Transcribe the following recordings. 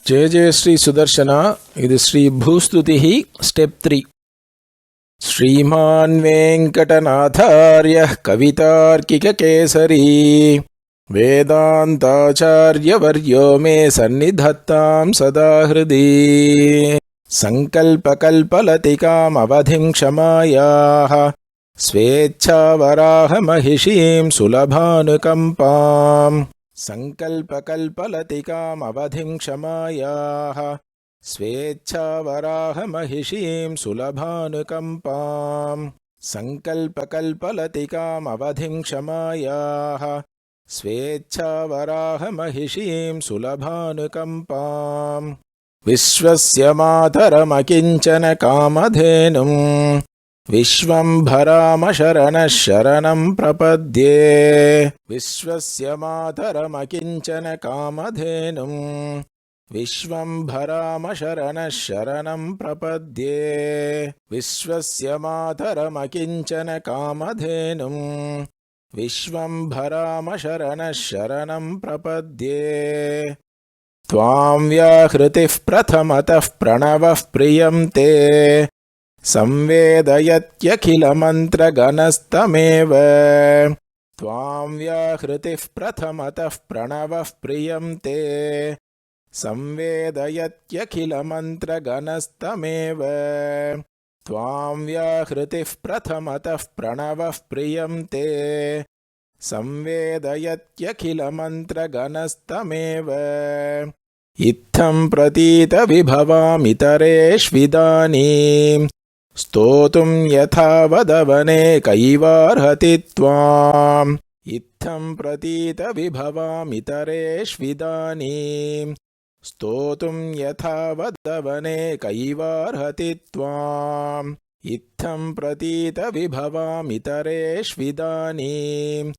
जय जय श्री सुदर्शन। इदु श्री भूस्तुतिः स्टेप 3। श्रीमान् वेंकटनाथार्यः कवितार्किककेसरी वेदान्ताचार्यवर्यो मे सन्निधत्तां सदा हृदि। संकल्पकल्पलतिकामवधिं क्षमायाः स्वेच्छावराहमहिषीं सुलभानुकम्पाम्। संकल्पकल्पलतिकामवधिं क्षमायाः स्वेच्छावराहमहिषीं सुलभानुकम्पाम्। संकल्पकल्पलतिकामवधिं क्षमायाः स्वेच्छावराहमहिषीं सुलभानुकम्पाम्। विश्वस्य मातरमकिञ्चन कामधेनुं विश्वम्भरामशरणः शरणं प्रपद्ये। विश्वस्य मातरमकिञ्चन कामधेनुं विश्वम्भरामशरणः शरणं प्रपद्ये। विश्वस्य मातरमकिञ्चन कामधेनुं विश्वम्भरामशरणः शरणं प्रपद्ये। त्वां व्याहृतिः प्रथमतः प्रणवः प्रियं ते संवेदयत्यखिलमन्त्रगणस्तमेव। त्वां व्याहृतिः प्रथमतः प्रणवः प्रियं ते संवेदयत्यखिलमन्त्रगणस्तमेव। त्वां व्याहृतिः प्रथमतः प्रणवः प्रियं ते संवेदयत्यखिलमन्त्रगणस्तमेव। इत्थं प्रतीतविभवामितरेष्विदानीं स्तोतुं यथावदवनेकैवार्हति त्वाम्। इत्थं प्रतीतविभवामितरेष्विदानीं स्तोतुं यथावदवनेकैवार्हति त्वाम्। इत्थं प्रतीतविभवामितरेष्विदानीं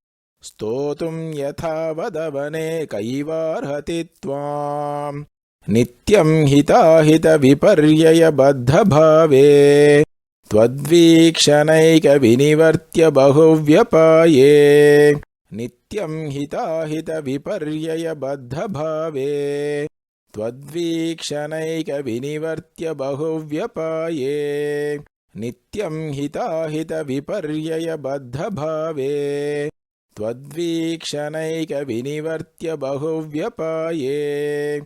स्तोतुं यथावदवनेकैवार्हति त्वाम्। नित्यं हिताहितविपर्ययबद्धभावे त्वद्वीक्षणैकविनिवर्त्य बहुव्यपाये। नित्यं हिताहितविपर्ययबद्धभावे त्वद्वीक्षणैकविनिवर्त्य बहुव्यपाये। नित्यं हिताहितविपर्ययबद्धभावे त्वद्वीक्षणैकविनिवर्त्य बहुव्यपाये।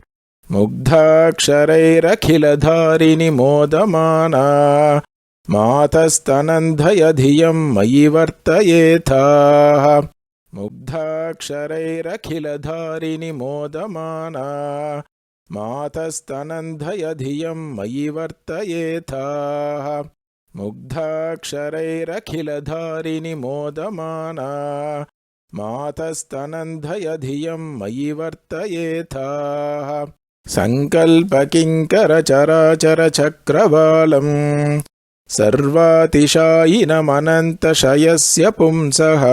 मुग्धाक्षरैरखिलधारिणि मोदमाना मातस्तनन्धयधियं मयि वर्तयेथाः। मुग्धाक्षरैरखिलधारिणि मोदमाना मातस्तनन्धयधियं मयि वर्तयेथाः। मुग्धाक्षरैरखिलधारिणि मोदमाना मातस्तनन्धयधियं मयि वर्तयेथाः। संकल्पकिङ्करचराचरचक्रवालं सर्वातिशायिनमनन्तशयस्य पुंसः।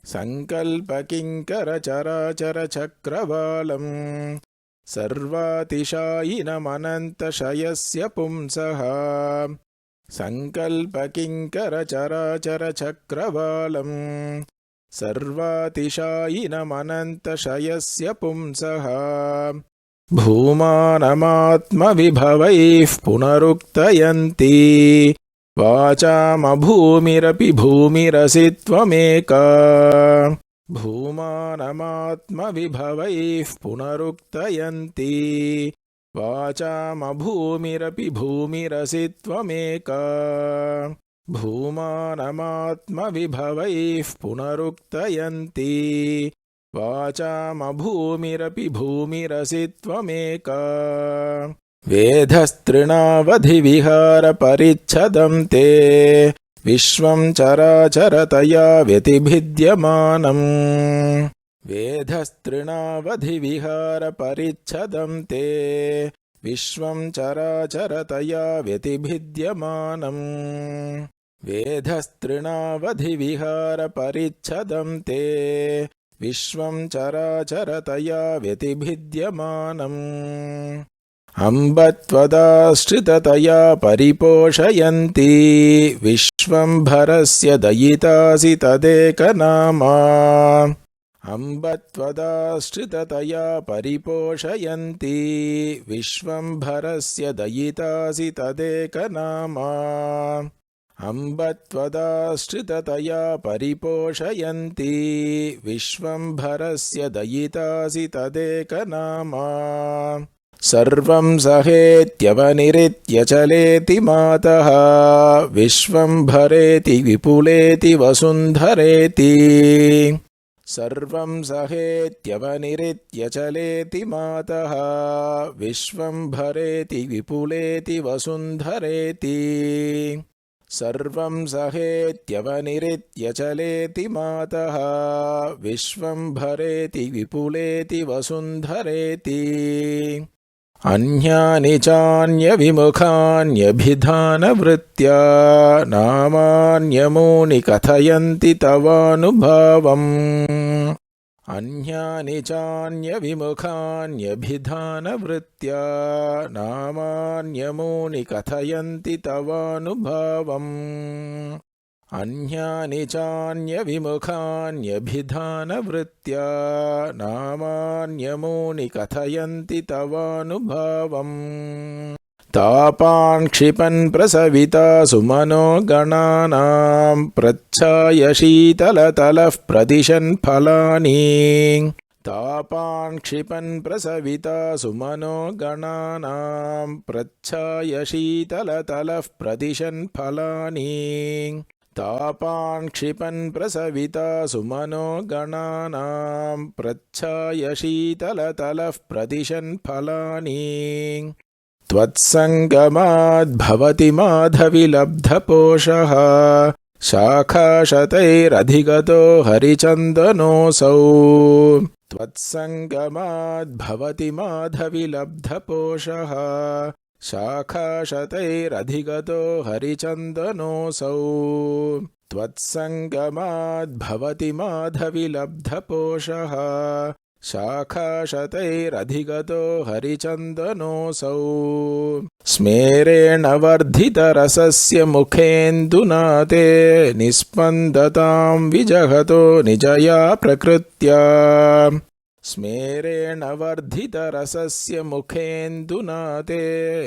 संकल्पकिङ्करचराचरचक्रवालं सर्वातिशायिनमनन्तशयस्य पुंसः। संकल्पकिङ्करचराचरचक्रवालं सर्वातिशायिनमनन्तशयस्य पुंसः। भूमानमात्मविभवैः पुनरुक्तयन्ति वाचामभूमिरपि भूमिरसि त्वमेका। भूमानमात्मविभवैः पुनरुक्तयन्ति वाचामभूमिरपि भूमिरसि त्वमेका। भूमानमात्मविभवैः पुनरुक्तयन्ति वाचामभूमिरपि भूमिरसि त्वमेका। वेदस्तृणावधिविहारपरिच्छदं ते विश्वं चराचरतया व्यतिभिद्यमानम्। वेदस्तृणावधिविहारपरिच्छदं ते विश्वं चराचरतया व्यतिभिद्यमानम्। वेदस्तृणावधिविहारपरिच्छदं ते विश्वं चराचरतया व्यतिभिद्यमानम् अम्बत्वदाश्रिततया परिपोषयन्ती विश्वम्भरस्य दयितासि तदेकनामा अम्बत्वदाश्रिततया परिपोषयन्ती विश्वम्भरस्य दयितासि तदेकनामा अम्बत्वदाश्रिततया परिपोषयन्ती विश्वम्भरस्य दयितासि तदेकनामा सर्वं सहेत्यवनिरित्यचलेति मातः विश्वम्भरेति विपुलेति वसुन्धरेति सर्वं सहेत्यवनिरित्यचलेति मातः विश्वम्भरेति विपुलेति वसुन्धरेति सर्वं सहेत्यवनिरित्यचलेति मातः विश्वम्भरेति विपुलेति वसुन्धरेति अन्यानि चान्यविमुखान्यभिधानवृत्त्या नामान्यमूनि कथयन्ति तवानुभावम् अन्यानि चान्यविमुखान्यभिधानवृत्त्या नामान्यमूनि कथयन्ति तवानुभावम् अन्यानि चान्यविमुखान्यभिधानवृत्त्या नामान्यमूनि कथयन्ति तवानुभावम् तापान् क्षिपन् प्रसविता सुमनो गणानां प्रच्छाय शीतलतलः प्रदिशन् फलानि तापान् क्षिपन् प्रसविता सुमनो गणानां प्रच्छाय शीतलतलः प्रदिशन् फलानि तापान् क्षिपन् प्रसविता सुमनो गणानां प्रच्छाय शीतलतलः प्रदिशन् फलानि त्वत्सङ्गमाद्भवति माधविलब्धपोषः शाखाशतैरधिगतो हरिचन्दनोऽसौ त्वत्सङ्गमाद्भवति माधविलब्धपोषः शाखाशतैरधिगतो हरिचन्दनोऽसौ त्वत्सङ्गमाद्भवति माधविलब्धपोषः शाखाशतैरधिगतो हरिचन्दनोऽसौ स्मेरेण वर्धितरसस्य मुखेन्दुना ते निस्पन्दतां विजहतो निजया प्रकृत्या स्मेरेण वर्धितरसस्य मुखेन्दुना ते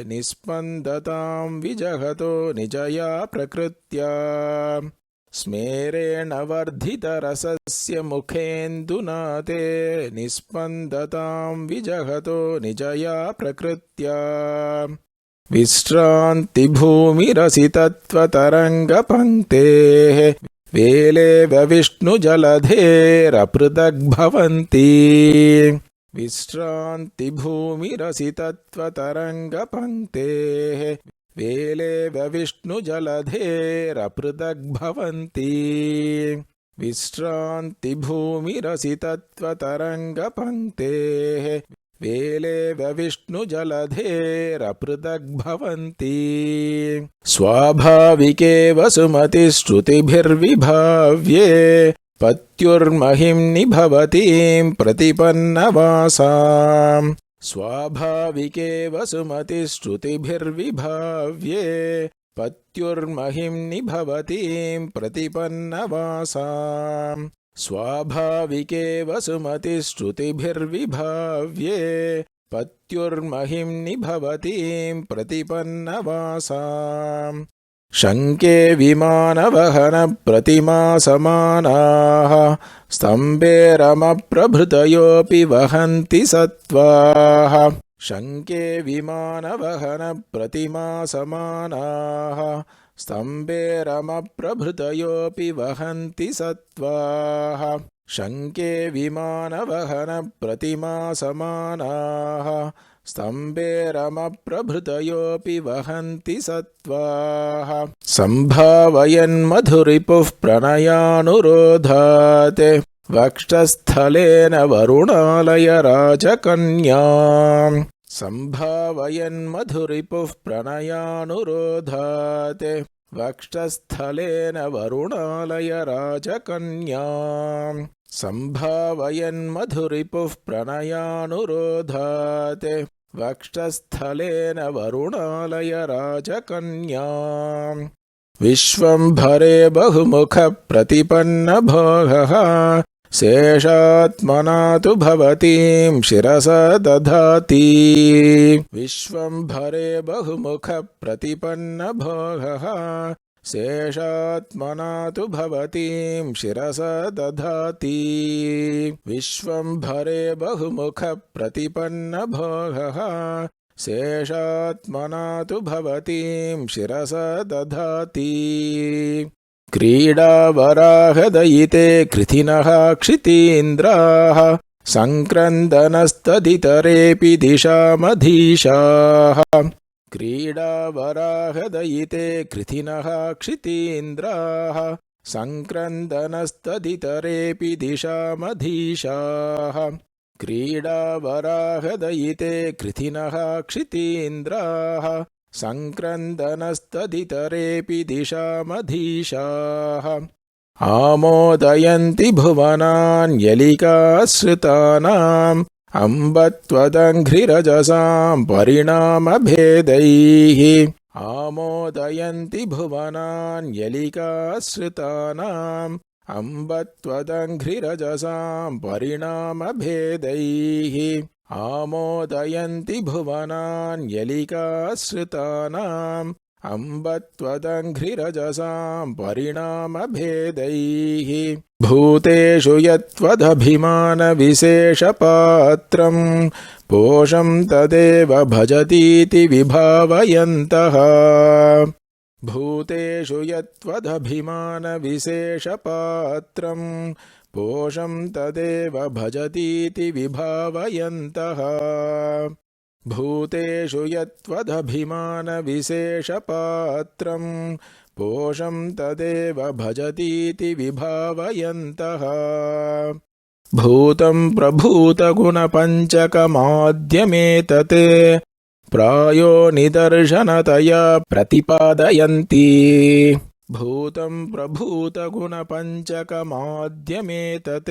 निस्पन्दतां विजहतो निजया प्रकृत्या स्मेरेण वर्धितरसस्य मुखेन्दुना ते निस्पन्दतां विजहतो निजया प्रकृत्या विश्रान्तिभूमिरसितत्वतरङ्गपङ्क्तेः वेलेव विष्णुजलधेरपृथग्भवन्ति विश्रान्तिभूमिरसितत्वतरङ्गपङ्क्तेः वेलेव विष्णुजलधेरपृथग्भवन्ति विश्रान्तिभूमिरसितत्वतरङ्गपङ्क्तेः वेलेव विष्णुजलधेरपृथग्भवन्ति स्वाभाविके वसुमतिश्रुतिभिर्विभाव्ये पत्युर्महिम्नि भवतीं प्रतिपन्नवासाम् स्वाभाविके वसुमतिश्रुतिभिर्विभाव्ये पत्युर्महिम्नि भवतीं प्रतिपन्नवासाम् स्वाभाविके वसुमतिश्रुतिभिर्विभाव्ये पत्युर्महिम्नि भवतीं प्रतिपन्नवासाम् शङ्के विमानवहनप्रतिमासमानाः स्तम्भेरमप्रभृतयोऽपि वहन्ति सत्त्वाः शङ्के विमानवहनप्रतिमासमानाः स्तम्भेरमप्रभृतयोऽपि वहन्ति सत्त्वाः शङ्के विमानवहनप्रतिमासमानाः स्तम्भेरमप्रभृतयोऽपि वहन्ति सत्त्वाः सम्भावयन्मधुरिपुः प्रणयानुरोधात् वक्षस्थलेन वरुणालयराजकन्याम् सम्भावयन्मधुरिपुः प्रणयानुरोधात् वक्षस्थलेन वरुणालय राजकन्यां सम्भावयन्मधुरिपुः प्रणयानुरोधात् वक्षस्थलेन वरुणालय राजकन्यां विश्वम्भरे बहुमुख प्रतिपन्नभोगः शेषात्मना तु भवतीं शिरसा दधाति विश्वम्भरे बहुमुख प्रतिपन्नभोगः शेषात्मना तु भवतीं शिरसा दधाति विश्वम्भरे बहुमुख प्रतिपन्नभोगः शेषात्मना तु भवतीं शिरसा दधाति क्रीडावराहदयिते कृथिनः क्षितीन्द्राः सङ्क्रन्दनस्तदितरेऽपि दिशामधीशाः क्रीडावराहदयिते कृथिनः क्षितीन्द्राः सङ्क्रन्दनस्तदितरेऽपि दिशामधीशाः क्रीडावराहदयिते कृथिनः क्षितीन्द्राः सङ्क्रन्दनस्तदितरेऽपि दिशामधीशाः आमोदयन्ति भुवनान्यलिकाश्रितानाम् अम्बत्वदङ्घ्रिरजसां परिणामभेदैः आमोदयन्ति भुवनान्यलिकाश्रितानाम् अम्बत्वदङ्घ्रिरजसां परिणामभेदैः आमोदयन्ति भुवनान्यलिकाश्रितानाम् अम्बत्वदङ्घ्रिरजसां परिणामभेदैः भूतेषु यत्त्वदभिमानविशेषपात्रम् पोषं तदेव भजतीति विभावयन्तः भूतेषु यत्त्वदभिमानविशेषपात्रम् पोषं तदेव भजतीति विभावयन्तः भूतेषु यत्त्वदभिमानविशेषपात्रम् पोषं तदेव भजतीति विभावयन्तः भूतं प्रभूतगुणपञ्चकमाद्यमेतत् प्रायो निदर्शनतया प्रतिपादयन्ति भूतं प्रभूतगुणपञ्चकमाद्यमेतत्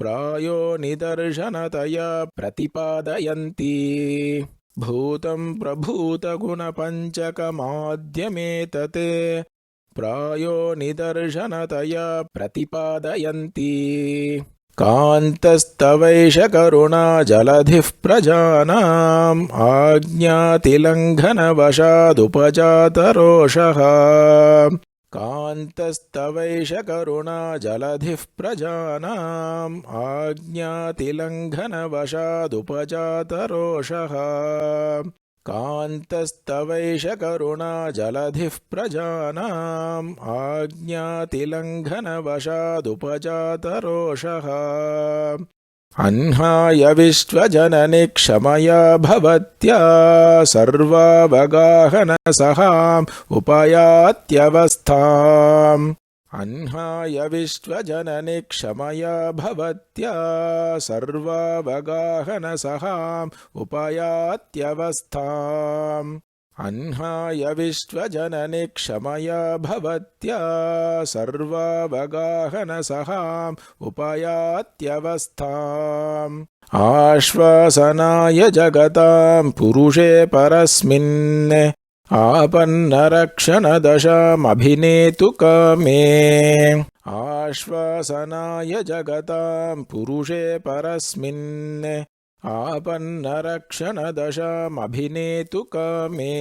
प्रायो निदर्शनतया प्रतिपादयन्ति भूतं प्रभूतगुणपञ्चकमाद्यमेतत् प्रायो निदर्शनतया प्रतिपादयन्ति कान्तस्तवैष करुणा जलधिः प्रजानाम् आज्ञातिलङ्घनवशादुपजातरोषः कान्तस्तवैष करुणा जलधिः प्रजानाम् आज्ञातिलङ्घनवशादुपजातरोषः कान्तस्तवैष करुणा जलधिः प्रजानाम् आज्ञातिलङ्घनवशादुपजातरोषः अह्नाय विश्वजननि क्षमया भवत्या सर्वावगाहनसहाम् उपयात्यवस्थाम् अह्नाय विश्वजननि क्षमया भवत्या सर्वावगाहनसहाम् उपयात्यवस्थाम् अह्नाय विश्वजननि क्षमया भवत्या सर्वावगाहनसहाम् उपयात्यवस्थाम् आश्वासनाय जगतां पुरुषे परस्मिन् आपन्नरक्षणदशामभिनेतु कामे आश्वासनाय जगतां पुरुषे परस्मिन् आपन्नरक्षणदशामभिनेतु कामे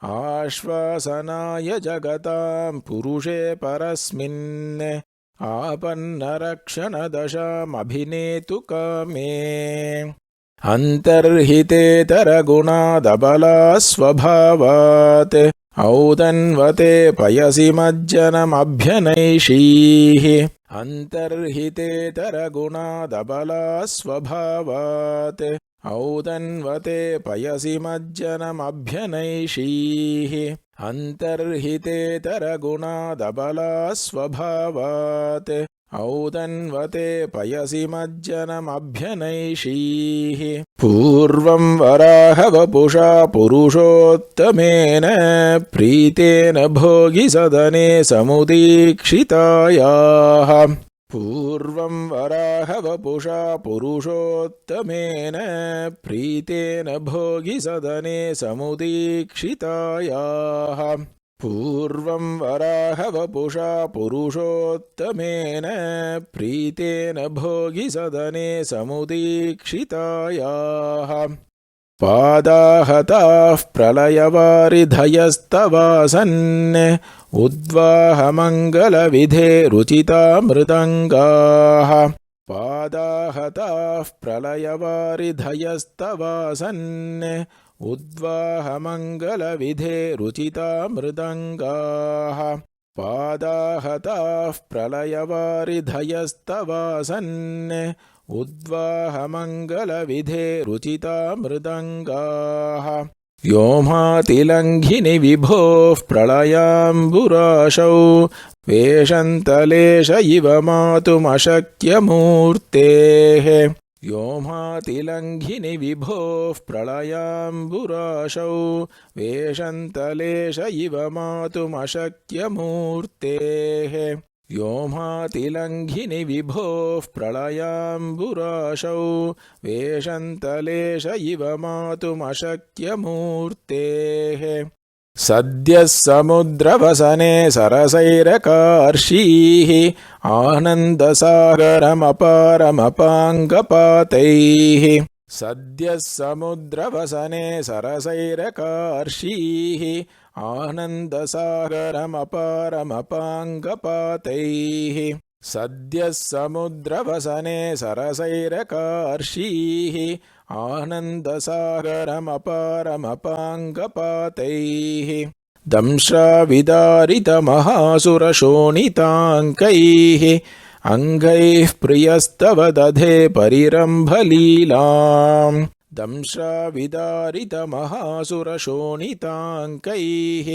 आश्वासनाय जगतां पुरुषे परस्मिन् आपन्नरक्षणदशामभिनेतु कामे अन्तर्हितेतरगुणादबलास्वभावात् औदन्वते पयसि मज्जनमभ्यनैषीः अन्तर्हितेतरगुणादबलास्वभावात् औदन्वते पयसि मज्जनमभ्यनैषीः अन्तर्हितेतरगुणादबलास्वभावात् औदन्वते पयसि मज्जनमभ्यनैषीः पूर्वं वराहवपुषा पुरुषोत्तमेन प्रीतेन भोगि सदने समुदीक्षितायाः पूर्वं वराहवपुषा पुरुषोत्तमेन प्रीतेन भोगि सदने समुदीक्षितायाः पूर्वं वराहवपुषा पुरुषोत्तमेन प्रीतेन भोगि सदने समुदीक्षितायाः पादाहताः प्रलयवारिधयस्तवासन् उद्वाहमङ्गलविधे रुचिता मृदङ्गाः पादाहताः प्रलयवारिधयस्तवासन् उद्वाहमङ्गलविधे रुचिता मृदङ्गाः पादाहताः प्रलयवारिधयस्तवासन् उद्वाहमङ्गलविधे रुचिता मृदङ्गाः व्योमातिलङ्घिनि विभोः प्रलयाम्बुराशौ वेशन्तलेश इव मातुमशक्यमूर्तेः व्योमातिलङ्घिनि विभोः प्रलयाम्बुराशौ वेशन्तलेश इव मातुमशक्यमूर्तेः व्योमातिलङ्घिनि विभोः प्रलयाम्बुराशौ वेशन्तलेश इव मातुमशक्यमूर्तेः सद्यः समुद्रवसने सरसैरकार्षीः आनन्दसागरमपारमपाङ्गपातैः सद्यः समुद्रवसने सरसैरकार्षीः आनन्दसागरमपारमपाङ्गपातैः सद्यः समुद्रवसने सरसैरकार्षीः आनन्दसागरमपारमपाङ्गपातैः दंश्राविदारितमहासुरशोणिताङ्कैः अङ्गैः प्रियस्तव दधे परिरम्भलीलाम् दंश्राविदारितमहासुरशोणिताङ्कैः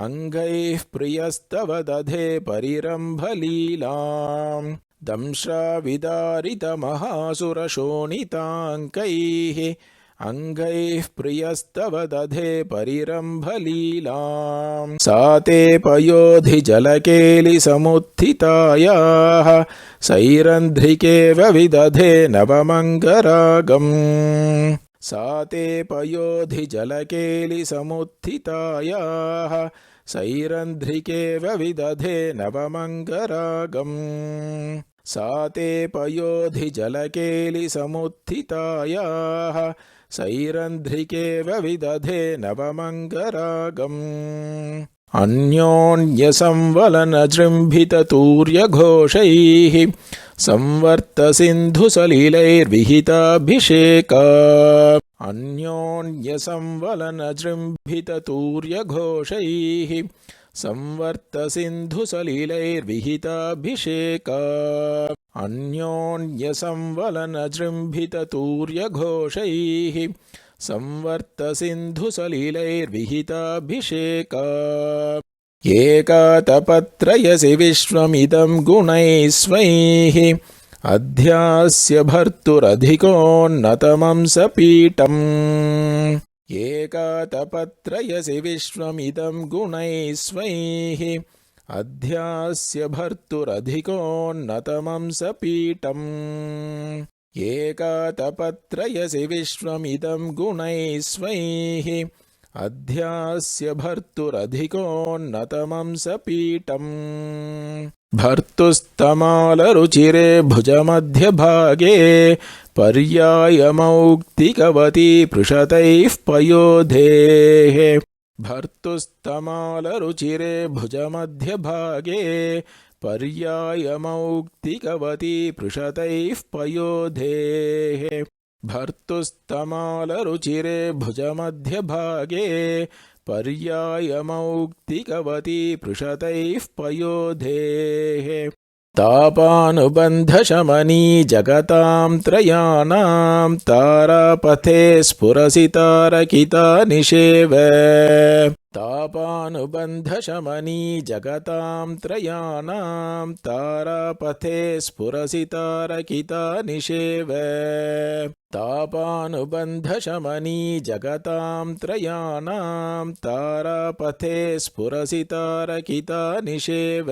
अङ्गैः प्रियस्तव दधे परिरम्भलीलाम् दंश्राविदारितमहासुरशोणिताङ्कैः अङ्गैः प्रियस्तव दधे परिरम्भलीलाम् सा ते पयोधिजलकेलिसमुत्थितायाः सैरन्ध्रिकेव विदधे नवमङ्गरागम् सा ते पयोधिजलकेलिसमुत्थितायाः सैरन्ध्रिकेव विदधे नवमङ्गरागम् सा ते पयोधिजलकेलिसमुत्थितायाः सैरन्ध्रिकेव विदधे नवमङ्गरागम् अन्योन्यसंवलनजृम्भिततूर्यघोषैः संवर्तसिन्धुसलिलैर्विहिताभिषेका अन्योन्यसंवलनजृम्भिततूर्यघोषैः संवर्तसिन्धुसलिलैर्विहिताभिषेका अन्योन्यसंवलनजृम्भिततूर्यघोषैः संवर्तसिन्धुसलिलैर्विहिताभिषेका एकातपत्रयसि विश्वमिदं गुणैः स्वैः अध्यास्य भर्तुरधिकोन्नतमंसपीठम् एकातपत्रयसि विश्वमिदं गुणैः स्वैः अध्यास्य भर्तुरधिकोन्नतमंसपीठम् एकातपत्रयसि विश्वमिदं गुणैः स्वैः अध्यास्य भर्तुरधिकोन्नतमंसपीठम् भर्तुस्तमालरुचिरे भुजमध्यभागे पर्यायमौक्तिकवती पृषतैः पयोधेः भर्तुस्तमालरुचिरे भुजमध्यभागे पर्यायमौक्तिकवती पृषतैः पयोधेः भर्तुस्तमालरुचिरे भुजमध्यभागे पर्यायमौक्तिकवती पृषतैः पयोधेः तापानुबन्धशमनी जगतां त्रयाणां तारापथे स्फुरसि तारकिता निषेव तापानुबन्धशमनी जगतां त्रयाणां तारापथे स्फुरसि तारकिता निषेव तापानुबन्धशमनी जगतां त्रयाणां तारापथे स्फुरसि तारकिता निषेव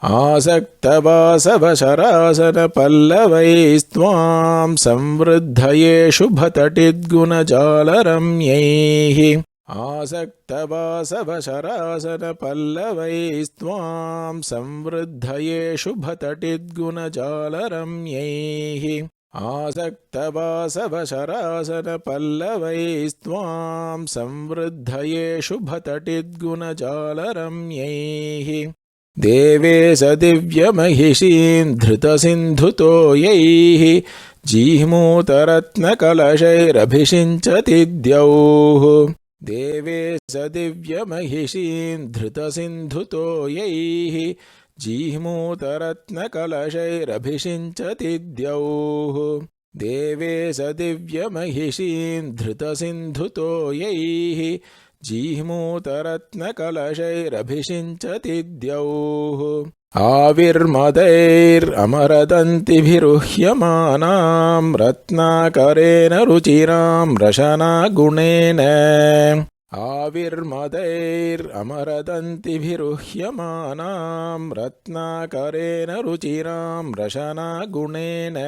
आसक्तवासवशरासनपल्लवैस्त्वां संवृद्धये शुभतटिद्गुणजालरम्यैः आसक्तवासवशरासनपल्लवैस्त्वां संवृद्धये शुभतटिद्गुणजालरम्यैः आसक्तवासवशरासनपल्लवैस्त्वां संवृद्धये शुभतटिद्गुणजालरम्यैः देवेश दिव्यमहिषीं धृतसिन्धुतो यैः जीह्मूतरत्नकलशैरभिषिञ्चति द्यौः देवेश दिव्यमहिषीं धृतसिन्धुतो यैः जीह्मूतरत्नकलशैरभिषिञ्चति द्यौः देवेश दिव्यमहिषीं धृतसिन्धुतो यैः जीह्मूतरत्नकलशैरभिषिञ्चति द्यौः आविर्मदैरमरदन्तिभिरुह्यमानां रत्नाकरेण रुचिरां रशनागुणेन आविर्मदैरमरदन्तिभिरुह्यमानां रत्नाकरेण रुचिरां रशनागुणेन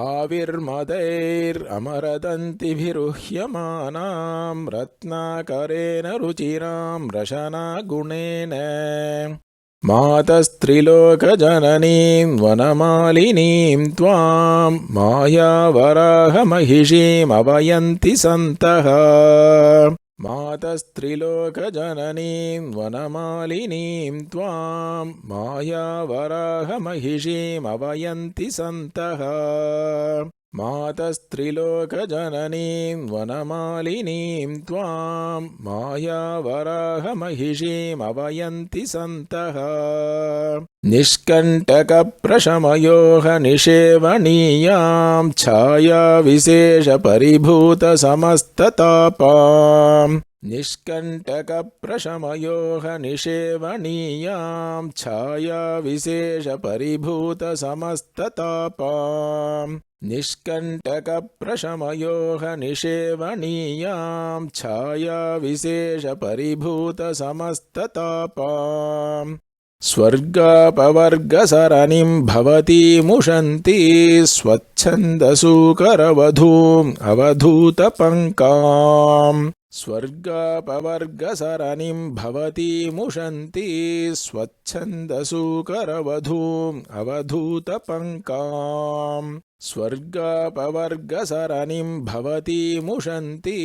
आविर्मदैरमरदन्तिभिरुह्यमानां रत्नाकरेण रुचिरां रशनागुणेन मातस्त्रिलोकजननीं वनमालिनीं त्वां मायावराहमहिषीमवयन्ति सन्तः मातस्त्रिलोकजननीं वनमालिनीं त्वां मायावराहमहिषीमवयन्ति सन्तः मातस्त्रिलोकजननीं वनमालिनीं त्वां मायावराहमहिषीमवयन्ति सन्तः निष्कण्टकप्रशमयोः निषेवणीयां छायाविशेषपरिभूतसमस्ततापाम् निष्कण्टकप्रशमयोः निषेवणीयां छायाविशेषपरिभूतसमस्ततापाम् निष्कण्टकप्रशमयोः निषेवणीयां छायाविशेषपरिभूतसमस्ततापाम् स्वर्गापवर्गसरणिं भवतीमुषन्ति स्वच्छन्दसूकरवधूम् अवधूतपङ्काम् स्वर्गापवर्गसरणिं भवतीमुषन्ति स्वच्छन्दसूकरवधूम् अवधूतपङ्काम् स्वर्गापवर्गसरणिं भवतीमुषन्ति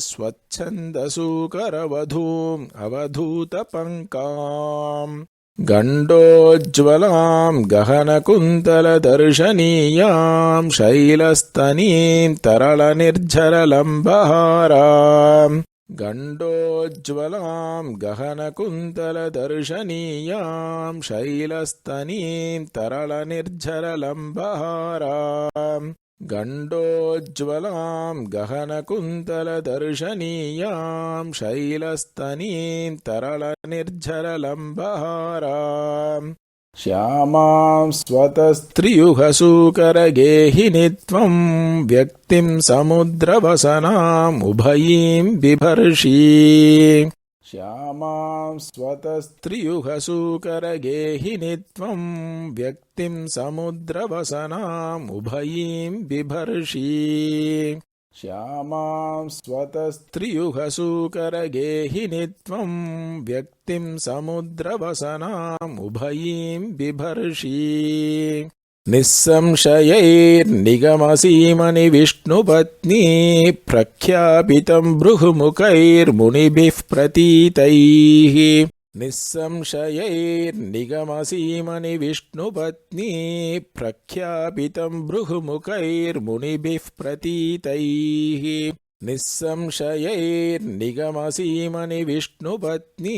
स्वच्छन्दसूकरवधूम् अवधूतपङ्काम् गण्डोज्ज्वलां गहनकुन्तलदर्शनीयां शैलस्तनीं तरलनिर्झरलम्बहारां गण्डोज्ज्वलां गहनकुन्तलदर्शनीयां शैलस्तनीं तरलनिर्झरलम्बहारां गण्डोज्ज्वलां गहनकुन्तलदर्शनीयां शैलस्तनीं तरलनिर्झरलम्बहारां श्यामां स्वतस्त्रियुगसूकरगेहिनि त्वं व्यक्तिं समुद्रवसनाम् उभयीं बिभर्षि श्यामां स्वतस्त्रियुगसूकरगेहिनि त्वं व्यक्तिं समुद्रवसनाम् उभयीं बिभर्षि श्यामां स्वतस्त्रियुगसूकरगेहिनि त्वं व्यक्तिं समुद्रवसनाम् उभयीं बिभर्षि निःसंशयैर्निगमसीमनिविष्णुपत्नी प्रख्यापितं भृगुमुखैर्मुनिभिः प्रतीतैः निःसंशयैर्निगमसीमनिविष्णुपत्नी प्रख्यापितं भृगुमुखैर्मुनिभिः प्रतीतैः निःसंशयैर्निगमसीमनिविष्णुपत्नी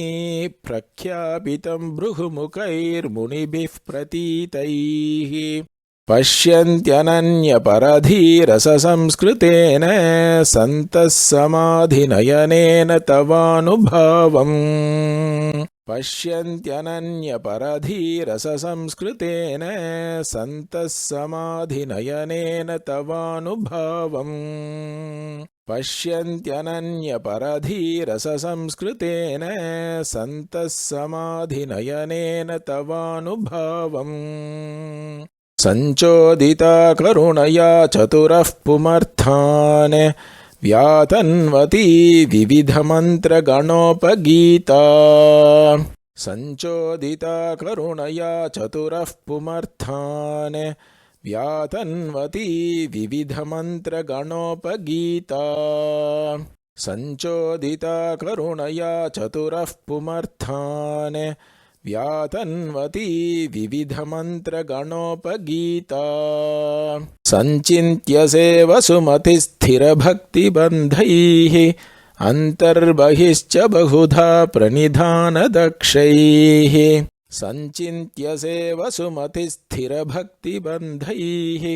प्रख्यापितं भृगुमुखैर्मुनिभिः प्रतीतैः पश्यन्त्यनन्यपरधीरसंस्कृतेन सन्तः समाधिनयनेन तवानुभावम् पश्यन्त्यनन्यपरधीरसंस्कृतेन सन्तः समाधिनयनेन तवानुभावम् पश्यन्त्यनन्यपरधीरसंस्कृतेन सन्तः समाधिनयनेन तवानुभावम् सञ्चोदिता करुणया चतुरः पुमर्थान् व्यातन्वती विविधमन्त्रगणोपगीता सञ्चोदिता करुणया चतुरः पुमर्थान् व्यातन्वती विविधमन्त्रगणोपगीता सञ्चोदिता करुणया चतुरः पुमर्थान् व्यातन्वती विविधमन्त्रगणोपगीता सञ्चिन्त्य वसुमतिस्थिरभक्तिबन्धैः अन्तर्बहिश्च बहुधा प्रणिधानदक्षैः सञ्चिन्त्य वसुमतिस्थिरभक्तिबन्धैः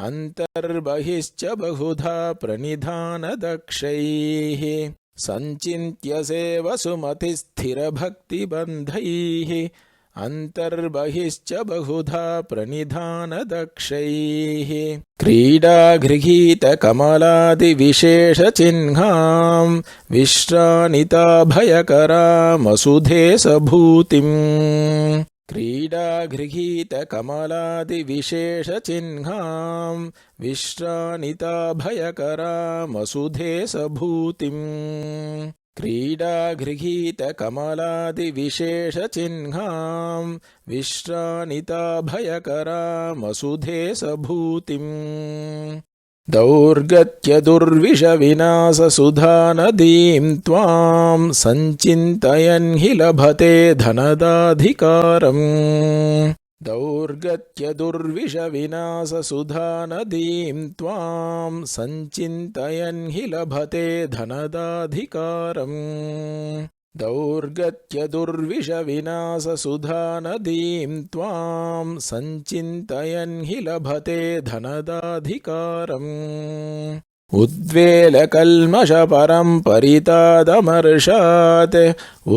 अन्तर्बहिश्च बहुधा प्रणिधानदक्षैः सञ्चिन्त्य वसुमतिस्थिरभक्तिबन्धैः अन्तर्बहिश्च बहुधा प्रणिधानदक्षैः क्रीडागृहीतकमलादिविशेषचिह्नां विश्राणिताभयकरामसुधे सभूतिम् क्रीडागृहीतकमलादिविशेषचिह्नां विश्राणिताभयकरामसुधे सभूतिम् क्रीडागृहीतकमलादिविशेषचिह्नां विश्राणिताभयकरामसुधे सभूतिम् दौर्गत्यदुर्विषविनाशसुधानदीं त्वां सञ्चिन्तयन् हि लभते धनदाधिकारम् दौर्गत्यदुर्विषविनाशसुधानदीं त्वां सञ्चिन्तयन् हि लभते धनदाधिकारम् दौर्गत्यदुर्विषविनाशसुधानदीं त्वां सञ्चिन्तयन् हि लभते धनदाधिकारम् उद्वेलकल्मषपरं परितादमर्षात्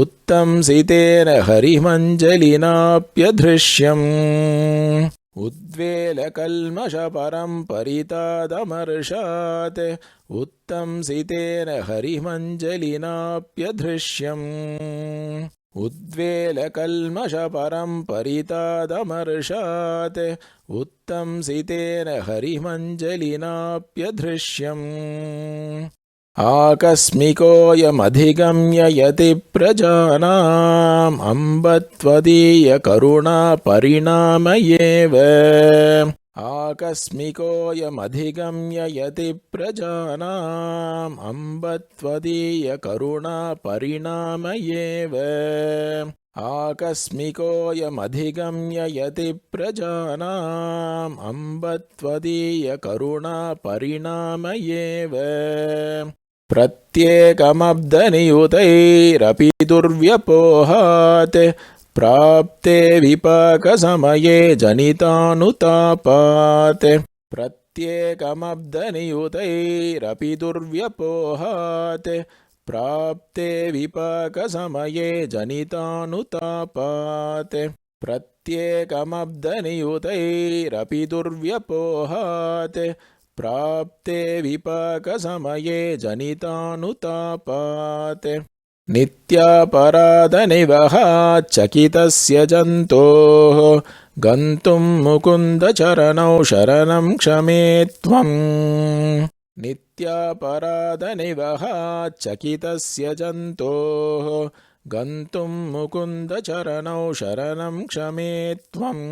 उत्तंसितेन हरिमञ्जलिनाप्यधृश्यम् उद्वेलकल्मषपरं परितादमर्षात् उत्तंसितेन हरिमञ्जलिनाप्यधृश्यम् उद्वेलकल्मषपरं परितादमर्षात् उत्तंसितेन हरिमञ्जलिनाप्यधृश्यम् आकस्मिकोऽयमधिगम्य यतिप्रजानाम् अम्ब त्वदीयकरुणापरिणाम एव आकस्मिकोऽयमधिगम्य यतिप्रजानाम् अम्ब त्वदीयकरुणापरिणाम एव आकस्मिकोऽयमधिगम्य यतिप्रजानाम् अम्ब त्वदीयकरुणापरिणाम एव प्रत्येकमब्दनियुतैरपि दुर्व्यपोहात् प्राप्ते विपाकसमये जनितानुतापात् प्रत्येकमब्दनियुतैरपि दुर्व्यपोहात् प्राप्ते विपाकसमये जनितानुतापात् प्रत्येकमब्दनियुतैरपि दुर्व्यपोहात् प्राप्ते विपाकसमये जनितानुतापात् नित्यापराधनिवहाच्चकितस्य जन्तोः गन्तुं मुकुन्दचरणौ शरणं क्षमे त्वम् नित्यापराधनिवहाच्चकितस्य जन्तोः गन्तुं मुकुन्दचरणौ शरणं क्षमे त्वम्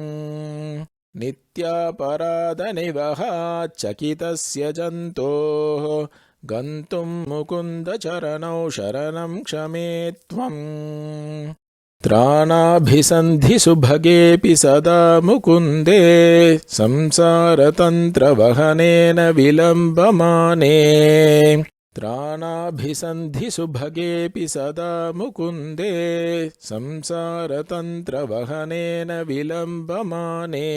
नित्यापराधनिवहाच्चकितस्य जन्तोः गन्तुं मुकुन्दचरणौ शरणं क्षमे त्वम् त्राणाभिसन्धिसुभगेऽपि सदा मुकुन्दे संसारतन्त्रवहनेन विलम्बमाने त्राणाभिसन्धिसुभगेऽपि सदा मुकुन्दे संसारतन्त्रवहनेन विलम्बमाने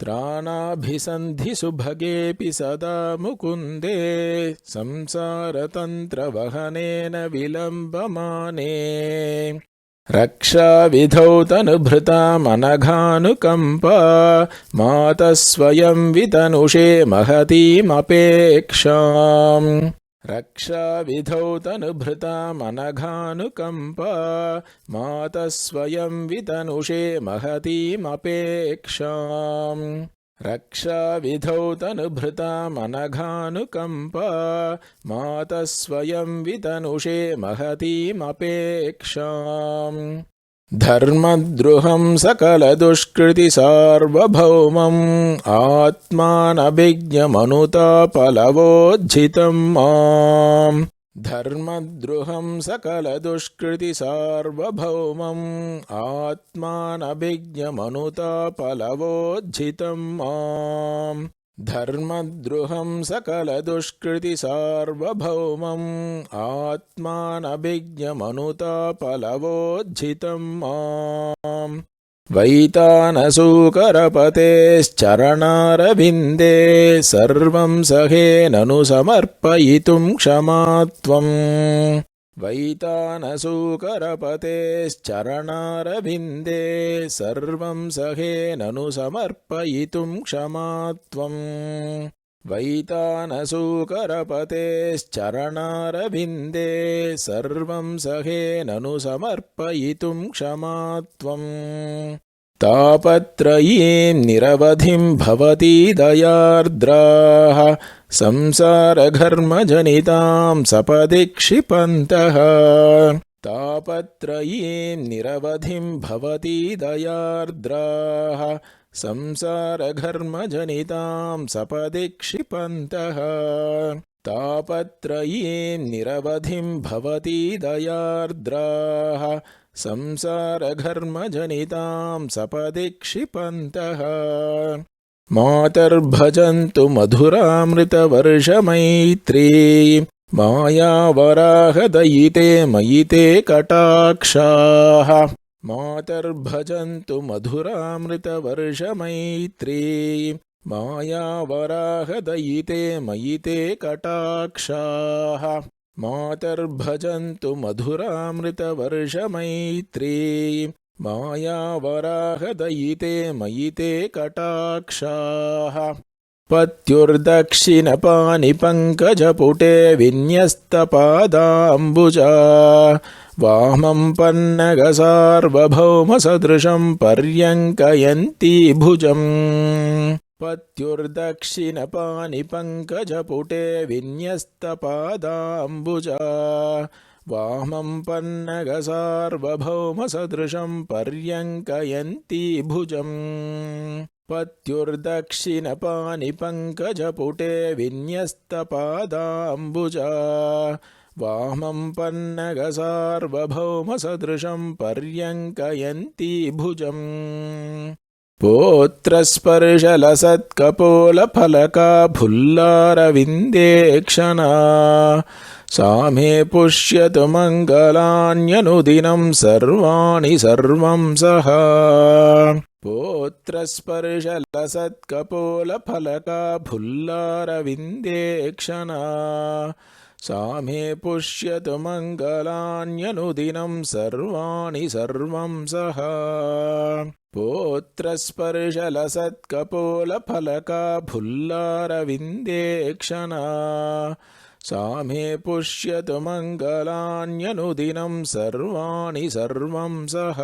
त्राणाभिसन्धिसुभगेऽपि सदा मुकुन्दे संसारतन्त्रवहनेन विलम्बमाने रक्षाविधौ तनुभृतामनघानुकम्पा मातः स्वयं वितनुषे महतीमपेक्षाम् रक्षाविधौ तनुभृतामनघानुकम्पा मातः स्वयं वितनुषे महतीमपेक्षाम् रक्षाविधौ तनुभृतामनघानुकम्पा मातः स्वयं वितनुषे महतीमपेक्षाम् धर्मद्रुहं सकलदुष्कृतिसार्वभौमम् आत्मानभिज्ञमनुतापलवोज्झितं माम् धर्मद्रुहं सकलदुष्कृतिसार्वभौमम् आत्मानभिज्ञमनुतापलवोज्झितं माम् धर्मद्रुहं सकलदुष्कृतिसार्वभौमम् आत्मानभिज्ञमनुतापलवोज्झितं माम् वैतानसूकरपतेश्चरणारविन्दे सर्वं सहेननु समर्पयितुं क्षमात्वम् वैतानसूकरपतेश्चरणारविन्दे सर्वं सहेननु समर्पयितुं क्षमात्वम् वैतानसूकरपतेश्चरणारविन्दे सर्वं सहेननु समर्पयितुं क्षमात्वम् तापत्रयीं निरवधिं भवती दयार्द्राः संसारघर्मजनितां सपदि क्षिपन्तः तापत्रयीं निरवधिं भवती दयार्द्राः संसारघर्मजनितां सपदि क्षिपन्तः तापत्रयीं निरवधिं भवती दयार्द्राः संसारघर्मजनितां सपदि क्षिपन्तः मातर्भजन्तु मधुरामृतवर्षमैत्री मायावराहदयिते मयिते कटाक्षाः मातर्भजन्तु मधुरामृतवर्षमैत्री मायावराहदयिते मयिते कटाक्षाः मातर्भजन्तु मधुरामृतवर्षमैत्री मायावराहदयिते मयिते कटाक्षाः पत्युर्दक्षिणपाणिपङ्कजपुटे विन्यस्तपादाम्बुजा वामं पन्नगसार्वभौमसदृशं पर्यङ्कयन्ती भुजम् पत्युर्दक्षिणपाणिपङ्कजपुटे विन्यस्तपादाम्बुजा वामं पन्नगसार्वभौमसदृशं पर्यङ्कयन्ती भुजम् पत्युर्दक्षिणपाणिपङ्कजपुटे विन्यस्तपादाम्बुजा वामं पन्नगसार्वभौमसदृशं पर्यङ्कयन्ती भुजम् पोत्रस्पर्शलसत्कपोलफलकाफुल्लारविन्देक्षणा सा मे पुष्यतु मङ्गलान्यनुदिनं सर्वाणि सर्वं सः पोत्रस्पर्शलसत्कपोलफलकाफुल्लारविन्देक्षणा सा मे पुष्यतु मङ्गलान्यनुदिनं सर्वाणि सर्वं सः पोत्रस्पर्शलसत्कपोलफलकाफुल्लारविन्देक्षणा सा मे पुष्यतु मङ्गलान्यनुदिनं सर्वाणि सर्वं सः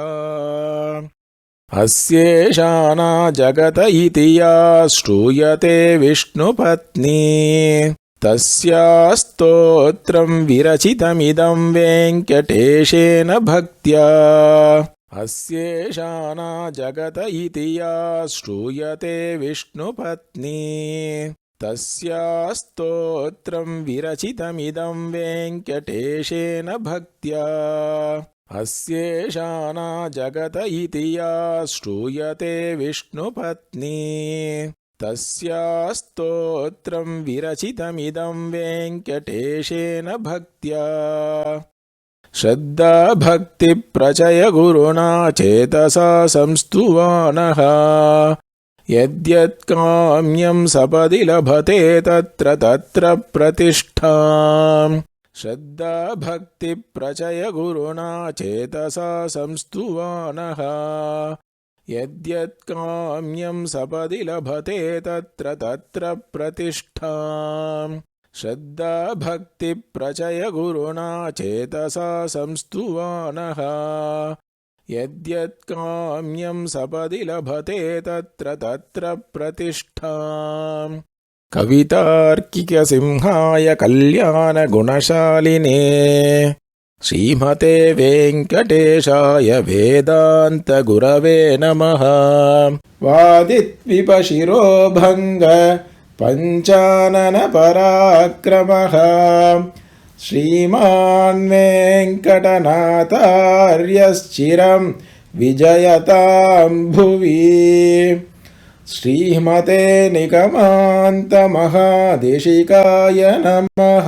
अस्येषाना जगत इति या श्रूयते विष्णुपत्नी तस्याः स्तोत्रं विरचितमिदं वेङ्कटेशेन भक्त्या अस्येषाना जगत इति या श्रूयते विष्णुपत्नी तस्याः स्तोत्रं विरचितमिदं वेङ्कटेशेन भक्त्या अस्येषाना जगत इति या श्रूयते विष्णुपत्नी तस्याः स्तोत्रं विरचितमिदं वेङ्कटेशेन भक्त्या श्रद्धा भक्तिप्रचय गुरुणा चेतसा संस्तुवानः यद्यत्काम्यं सपदि लभते तत्र तत्र प्रतिष्ठाम् श्रद्धा भक्ति प्रचय गुरुणा चेतसा संस्तुवानः यद्यत्काम्यं सपदि लभते तत्र तत्र प्रतिष्ठाम् श्रद्धा भक्ति प्रचय गुरुणा चेतसा संस्तुवानः यद्यत्काम्यं सपदि लभते तत्र तत्र प्रतिष्ठाम् कवितार्किकसिंहाय कल्याणगुणशालिने श्रीमते वेङ्कटेशाय वेदान्तगुरवे नमः। वादित्विपशिरोभङ्ग पञ्चानन पराक्रमः श्रीमान् वेङ्कटनाथार्यश्चिरं विजयतां भुवि। श्रीमते निगमान्त महादेशिकाय नमः।